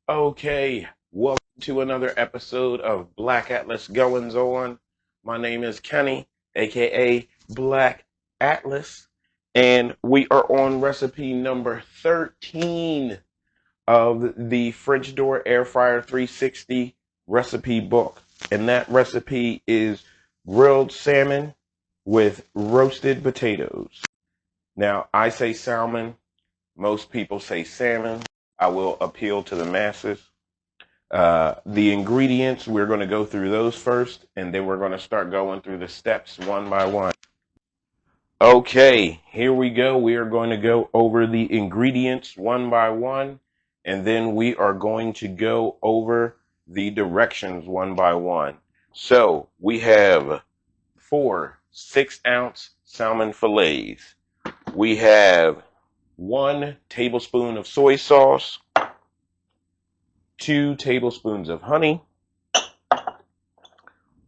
Okay, welcome to another episode of Black Atlas Goings On. My name is Kenny, aka Black Atlas, and we are on recipe number 13 of the French Door Air Fryer 360 recipe book. And that recipe is grilled salmon with roasted potatoes. Now, I say salmon, most people say salmon. I will appeal to the masses. The ingredients, we're going to go through those first, and then we're going to start going through the steps one by one. Okay, here we go. We are going to go over the ingredients one by one, and then we are going to go over the directions one by one. So we have 4 6-ounce salmon fillets. We have 1 tablespoon of soy sauce, 2 tablespoons of honey,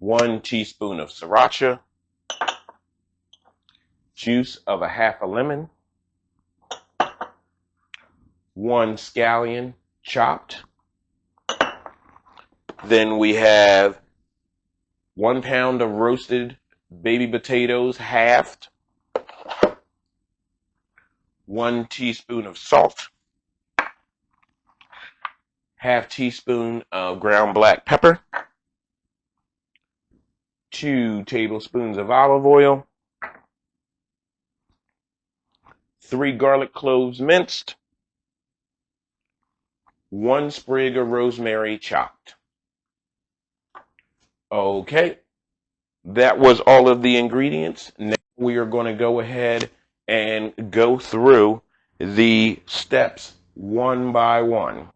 1 teaspoon of sriracha, juice of a half a lemon, 1 scallion chopped. Then we have 1 pound of roasted baby potatoes halved, 1 teaspoon of salt, half teaspoon of ground black pepper, 2 tablespoons of olive oil, 3 garlic cloves minced, 1 sprig of rosemary chopped. Okay, that was all of the ingredients. Now we are going to go ahead and go through the steps one by one.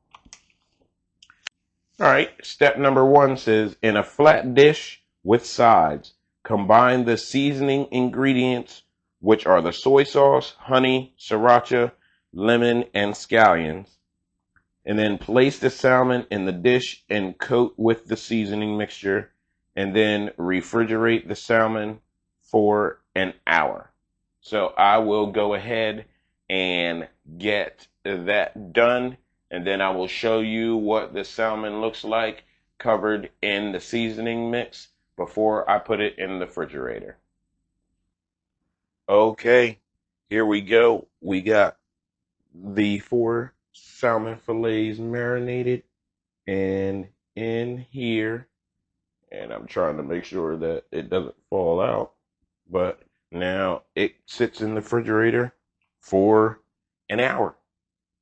All right, step number 1 says, in a flat dish with sides, combine the seasoning ingredients, which are the soy sauce, honey, sriracha, lemon, and scallions, and then place the salmon in the dish and coat with the seasoning mixture, and then refrigerate the salmon for an hour. So I will go ahead and get that done, and then I will show you what the salmon looks like covered in the seasoning mix before I put it in the refrigerator. Okay, here we go. We got the 4 salmon fillets marinated and in here, and I'm trying to make sure that it doesn't fall out, but now it sits in the refrigerator for an hour.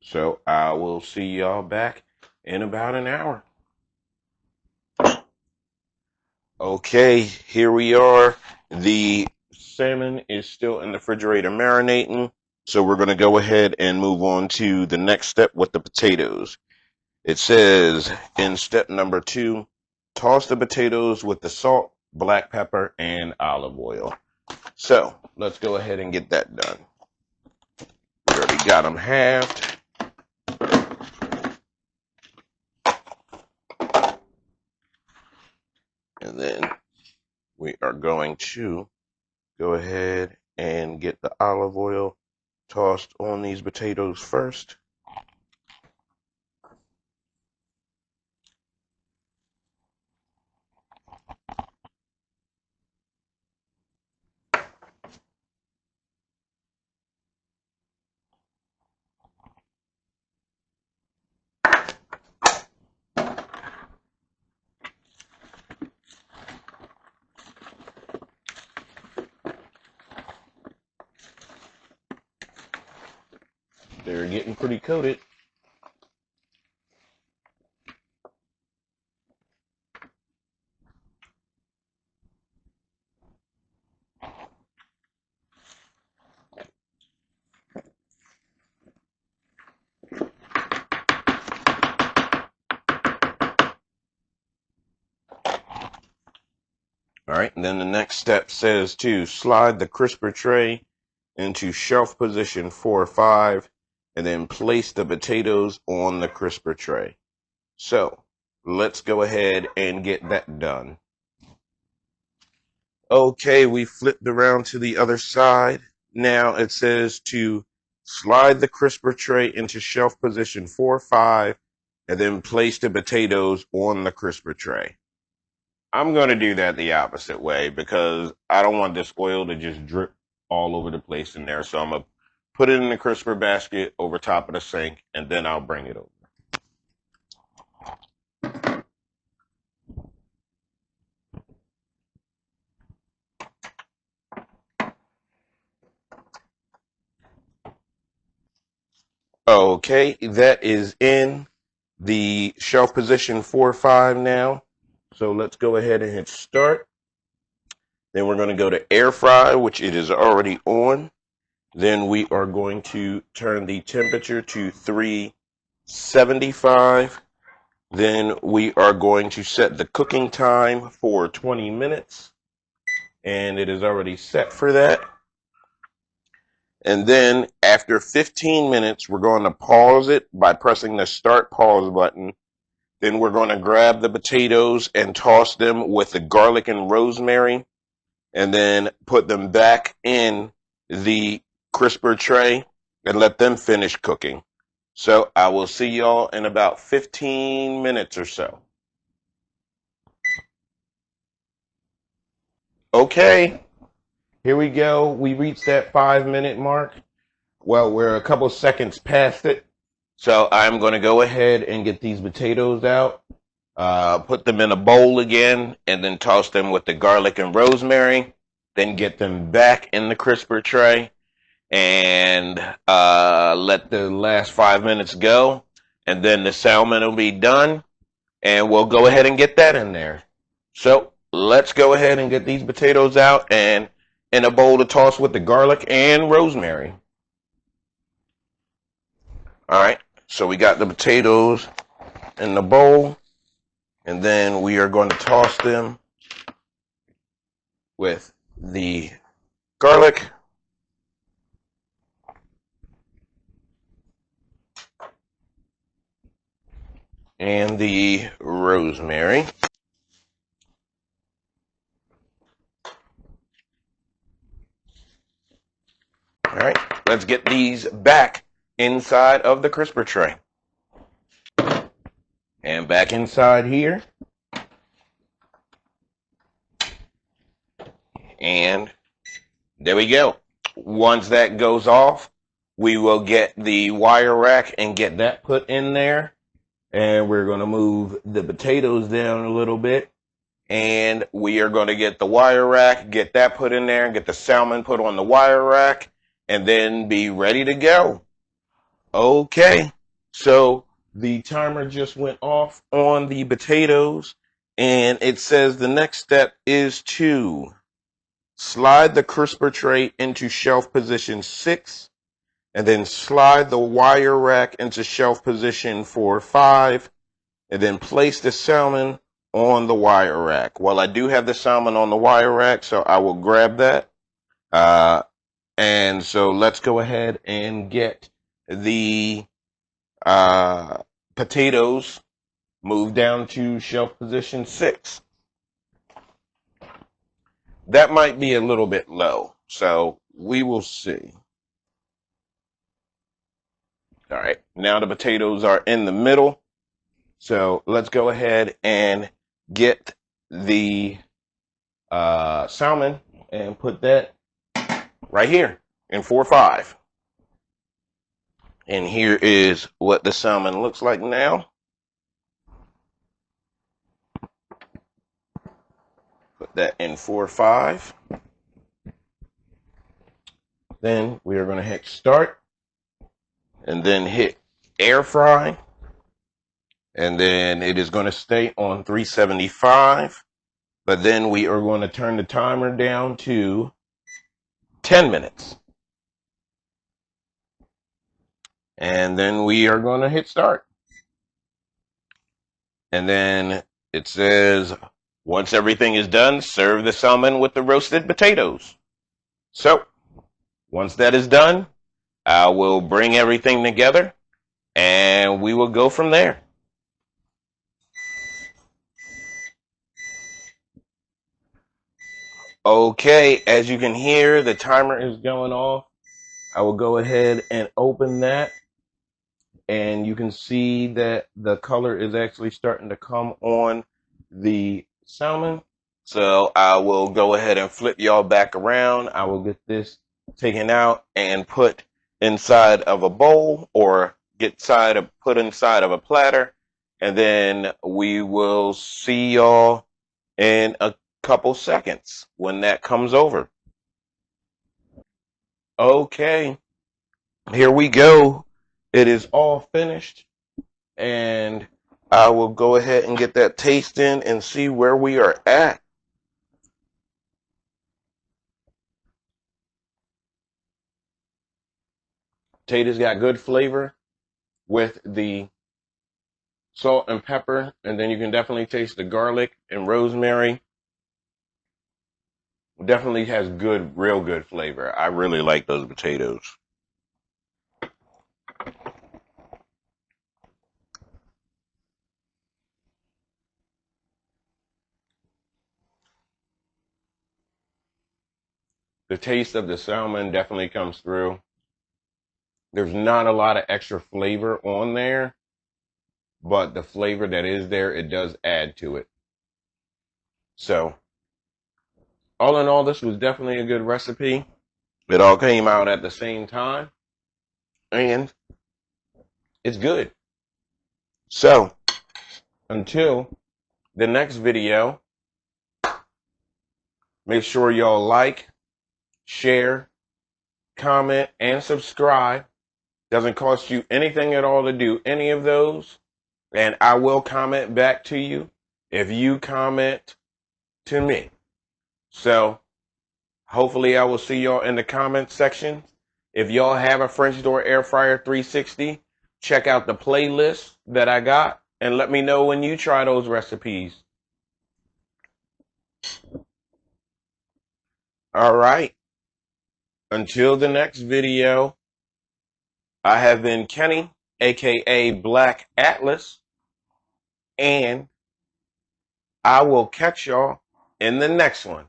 So I will see y'all back in about an hour. Okay, here we are. The salmon is still in the refrigerator marinating, so we're going to go ahead and move on to the next step with the potatoes. It says in step number 2, toss the potatoes with the salt, black pepper, and olive oil. So let's go ahead and get that done. We already got them halved. And then we are going to go ahead and get the olive oil tossed on these potatoes first. They're getting pretty coated. All right, and then the next step says to slide the crisper tray into shelf position 4 or 5, and then place the potatoes on the crisper tray. So let's go ahead and get that done. Okay, we flipped around to the other side. Now it says to slide the crisper tray into shelf position 4 or 5, and then place the potatoes on the crisper tray. I'm going to do that the opposite way because I don't want this oil to just drip all over the place in there. So I'm going to put it in the crisper basket over top of the sink, and then I'll bring it over. Okay, that is in the shelf position 4-5 now. So let's go ahead and hit start. Then we're going to go to air fry, which it is already on. Then we are going to turn the temperature to 375. Then we are going to set the cooking time for 20 minutes. And it is already set for that. And then after 15 minutes, we're going to pause it by pressing the start pause button. Then we're going to grab the potatoes and toss them with the garlic and rosemary, and then put them back in the crisper tray and let them finish cooking. So I will see y'all in about 15 minutes or so. Okay, here we go. We reached that 5-minute mark. Well, we're a couple seconds past it. So I'm going to go ahead and get these potatoes out, put them in a bowl again, and then toss them with the garlic and rosemary. Then get them back in the crisper tray and let the last 5 minutes go. And then the salmon will be done, and we'll go ahead and get that in there. So let's go ahead and get these potatoes out and in a bowl to toss with the garlic and rosemary. All right, so we got the potatoes in the bowl, and then we are going to toss them with the garlic and the rosemary. All right, let's get these back inside of the crisper tray. And back inside here. And there we go. Once that goes off, we will get the wire rack and get that put in there. And we're going to move the potatoes down a little bit. And we are going to get the wire rack, get that put in there, get the salmon put on the wire rack, and then be ready to go. Okay, so the timer just went off on the potatoes, and it says the next step is to slide the crisper tray into shelf position 6, and then slide the wire rack into shelf position 4-5, and then place the salmon on the wire rack. Well, I do have the salmon on the wire rack, so I will grab that. And so let's go ahead and get the potatoes moved down to shelf position 6. That might be a little bit low, so we will see. All right, now the potatoes are in the middle. So let's go ahead and get the salmon and put that right here in 4-5. And here is what the salmon looks like now. Put that in 4-5. Then we are going to hit start and then hit air fry. And then it is going to stay on 375. But then we are going to turn the timer down to 10 minutes. And then we are going to hit start. And then it says, once everything is done, serve the salmon with the roasted potatoes. So once that is done, I will bring everything together and we will go from there. Okay, as you can hear, the timer is going off. I will go ahead and open that. and you can see that the color is actually starting to come on the salmon. So I will go ahead and flip y'all back around. I will get this taken out and put inside of a bowl, or put inside of a platter, and then we will see y'all in a couple seconds when that comes over. Okay, here we go. It is all finished, and I will go ahead and get that taste in and see where we are at. Potatoes got good flavor with the salt and pepper, and then you can definitely taste the garlic and rosemary. Definitely has good, real good flavor. I really like those potatoes. The taste of the salmon definitely comes through. There's not a lot of extra flavor on there, but the flavor that is there, it does add to it. So, all in all, this was definitely a good recipe. It all came out at the same time, and it's good. So, until the next video, make sure y'all like, share, comment, and subscribe. Doesn't cost you anything at all to do any of those. And I will comment back to you if you comment to me. So hopefully I will see y'all in the comment section. If y'all have a French door air fryer 360, check out the playlist that I got and let me know when you try those recipes. All right. Until the next video, I have been Kenny, aka Black Atlas, and I will catch y'all in the next one.